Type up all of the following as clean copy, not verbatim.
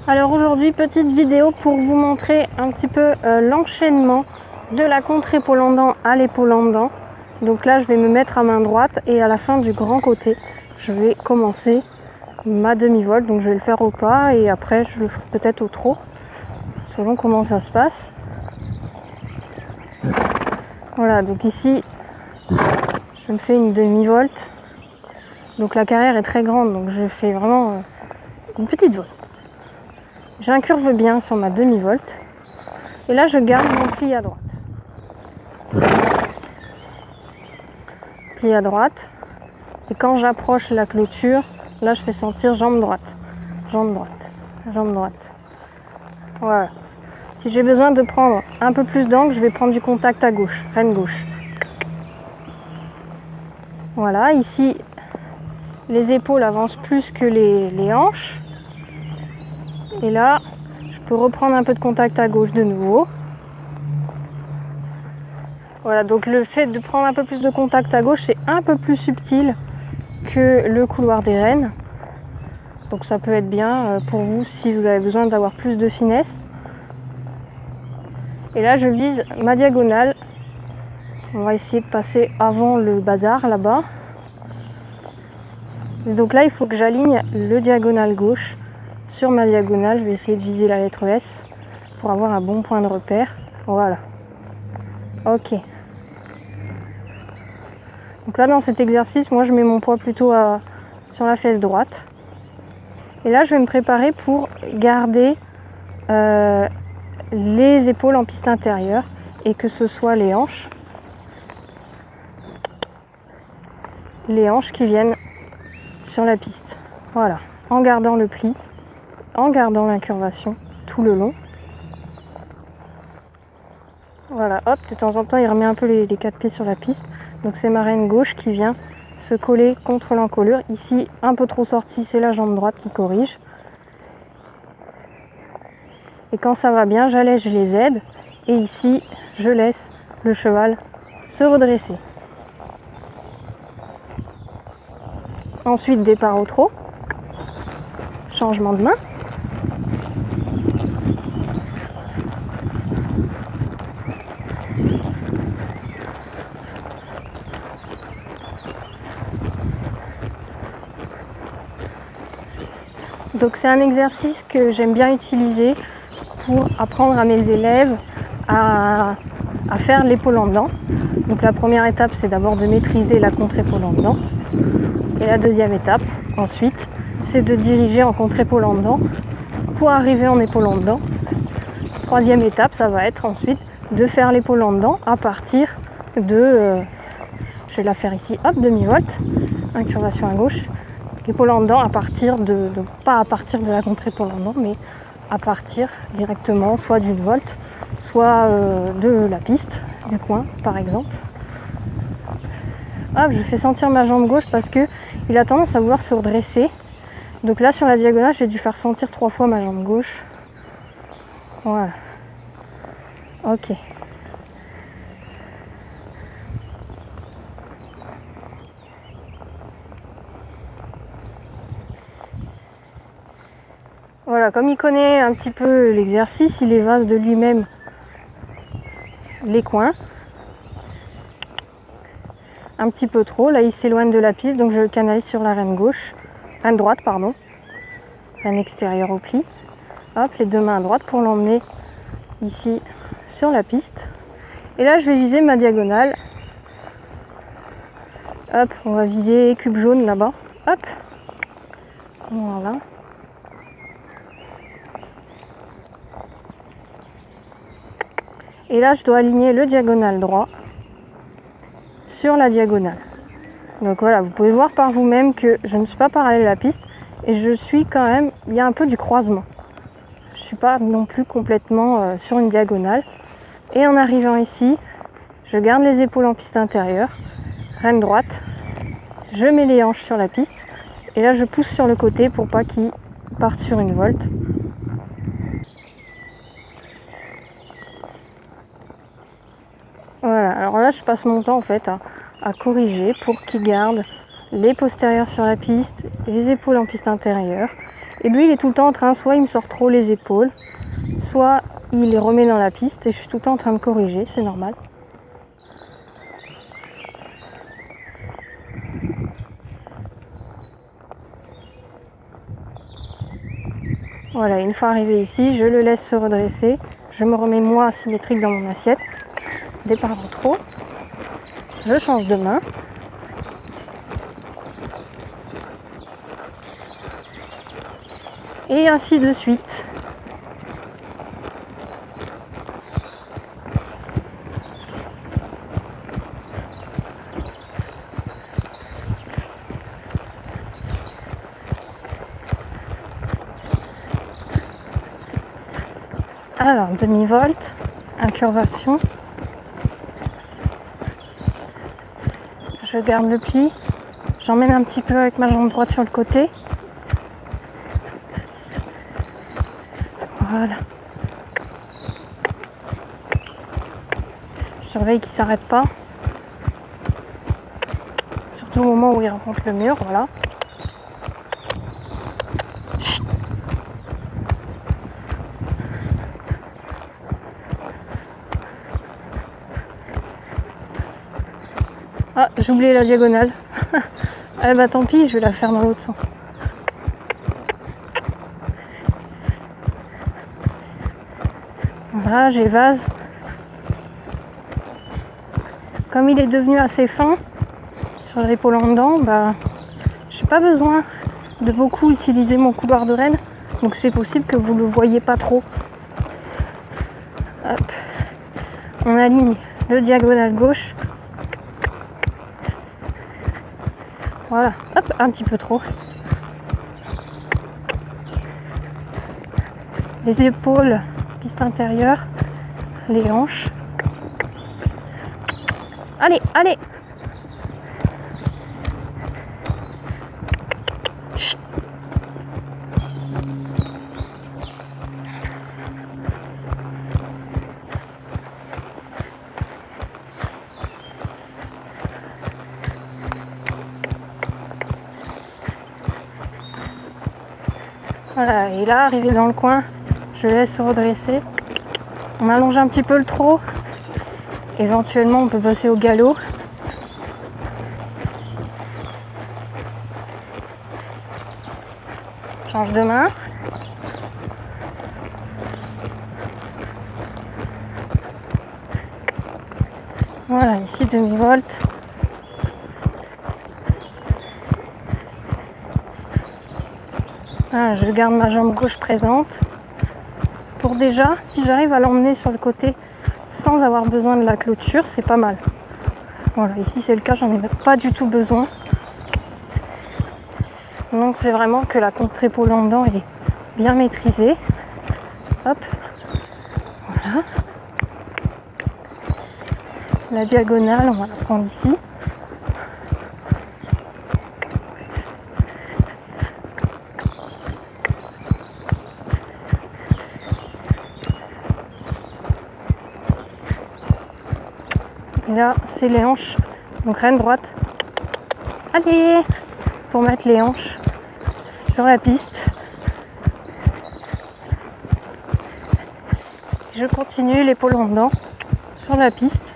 Alors aujourd'hui, petite vidéo pour vous montrer un petit peu l'enchaînement de la contre-épaule en à l'épaule en. Donc là, je vais me mettre à main droite et à la fin du grand côté, je vais commencer ma demi-volte. Donc je vais le faire au pas et après je le ferai peut-être au trot, selon comment ça se passe. Voilà, donc ici, je me fais une demi-volte. Donc la carrière est très grande, donc je fais vraiment une petite volte. J'incurve bien sur ma demi-volte. Et là, je garde mon pli à droite. Pli à droite. Et quand j'approche la clôture, là, je fais sentir jambe droite. Jambe droite. Jambe droite. Voilà. Si j'ai besoin de prendre un peu plus d'angle, je vais prendre du contact à gauche. Reine gauche. Voilà. Ici, les épaules avancent plus que les hanches. Et là, je peux reprendre un peu de contact à gauche de nouveau. Voilà, donc le fait de prendre un peu plus de contact à gauche, c'est un peu plus subtil que le couloir des reines. Donc ça peut être bien pour vous si vous avez besoin d'avoir plus de finesse. Et là, je vise ma diagonale. On va essayer de passer avant le bazar là-bas. Donc là, il faut que j'aligne le diagonal gauche sur ma diagonale. Je vais essayer de viser la lettre S pour avoir un bon point de repère. Voilà. Ok. Donc là, dans cet exercice, moi, je mets mon poids plutôt sur la fesse droite. Et là, je vais me préparer pour garder les épaules en piste intérieure et que ce soit les hanches. Les hanches qui viennent sur la piste. Voilà. En gardant le pli, en gardant l'incurvation tout le long. Voilà, hop, de temps en temps, il remet un peu les quatre pieds sur la piste. Donc c'est ma reine gauche qui vient se coller contre l'encolure. Ici, un peu trop sorti, c'est la jambe droite qui corrige. Et quand ça va bien, j'allège les aides. Et ici, je laisse le cheval se redresser. Ensuite, départ au trot. Changement de main. Donc c'est un exercice que j'aime bien utiliser pour apprendre à mes élèves à faire l'épaule en dedans. Donc la première étape, c'est d'abord de maîtriser la contre-épaule en dedans. Et la deuxième étape, ensuite, c'est de diriger en contre-épaule en dedans pour arriver en épaule en dedans. Troisième étape, ça va être ensuite de faire l'épaule en dedans à partir de... je vais la faire ici, hop, demi-volte, incurvation à gauche. L'épaule en dedans à partir pas à partir de la contre-épaule en dedans, mais à partir directement soit d'une volte, soit de la piste, du coin par exemple. Hop, je fais sentir ma jambe gauche parce que il a tendance à vouloir se redresser. Donc là sur la diagonale, j'ai dû faire sentir 3 fois ma jambe gauche. Voilà. Ok. Voilà, comme il connaît un petit peu l'exercice, il évase de lui-même les coins. Un petit peu trop, là il s'éloigne de la piste, donc je le canalise sur la reine gauche, reine droite pardon, reine extérieure au pli. Hop, les deux mains à droite pour l'emmener ici sur la piste. Et là je vais viser ma diagonale. Hop, on va viser cube jaune là-bas. Hop, voilà. Et là je dois aligner le diagonal droit sur la diagonale. Donc voilà, vous pouvez voir par vous-même que je ne suis pas parallèle à la piste et je suis quand même, il y a un peu du croisement. Je ne suis pas non plus complètement sur une diagonale. Et en arrivant ici, je garde les épaules en piste intérieure, reine droite, je mets les hanches sur la piste et là je pousse sur le côté pour pas qu'ils partent sur une volte. Voilà, alors là je passe mon temps en fait à corriger pour qu'ils gardent les postérieurs sur la piste, les épaules en piste intérieure Et lui, il est tout le temps en train, soit il me sort trop les épaules, soit il les remet dans la piste et je suis tout le temps en train de corriger, c'est normal. Voilà, une fois arrivé ici, je le laisse se redresser. Je me remets moi symétrique dans mon assiette. Départ en trop. Je change de main. Et ainsi de suite. Alors, demi-volte, incurvation. Je garde le pli. J'emmène un petit peu avec ma jambe droite sur le côté. Voilà. Je surveille qu'il ne s'arrête pas. Surtout au moment où il rencontre le mur, voilà. Ah, j'ai oublié la diagonale. Eh bah tant pis, je vais la faire dans l'autre sens. Voilà, j'évase. Comme il est devenu assez fin sur l'épaule en dedans, bah, j'ai pas besoin de beaucoup utiliser mon couloir de reine. Donc c'est possible que vous le voyez pas trop. Hop. On aligne le diagonal gauche. Voilà, hop, un petit peu trop. Les épaules, piste intérieure, les hanches. Allez, allez. Chut. Voilà, et là, arrivé dans le coin, je laisse se redresser. On allonge un petit peu le trot. Éventuellement, on peut passer au galop. Change de main. Voilà, ici demi-volte. Ah, je garde ma jambe gauche présente. Pour déjà, si j'arrive à l'emmener sur le côté sans avoir besoin de la clôture, c'est pas mal. Voilà, ici c'est le cas, j'en ai pas du tout besoin. Donc c'est vraiment que la contre-épaule en dedans est bien maîtrisée. Hop, voilà. La diagonale, on va la prendre ici. Et là, c'est les hanches. Donc reine droite. Allez, pour mettre les hanches sur la piste. Je continue l'épaule en dedans sur la piste.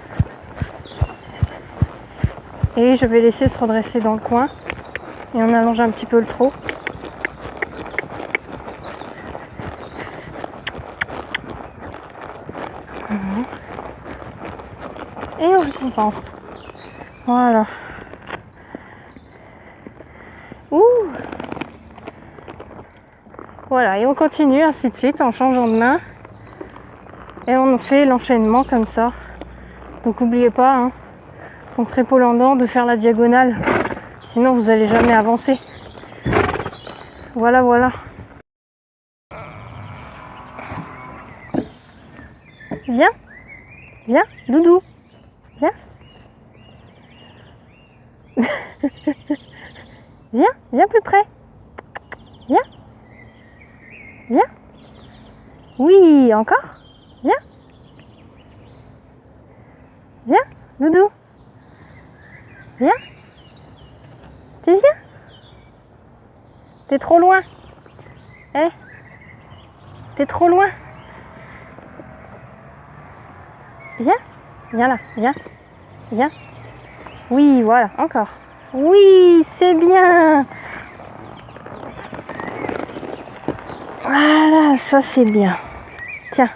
Et je vais laisser se redresser dans le coin. Et on allonge un petit peu le trot. Et on récompense. Voilà. Ouh. Voilà, et on continue ainsi de suite en changeant de main. Et on fait l'enchaînement comme ça. Donc n'oubliez pas, hein, contre épaule en dedans, de faire la diagonale. Sinon vous n'allez jamais avancer. Voilà, voilà. Viens. Viens, doudou. Viens. Viens, viens plus près. Viens. Viens. Oui, encore. Viens. Viens, doudou. Viens. Tu viens. T'es trop loin. Eh, t'es trop loin. Viens, viens là, viens, viens. Oui, voilà, encore. Oui, c'est bien. Voilà, ça c'est bien. Tiens.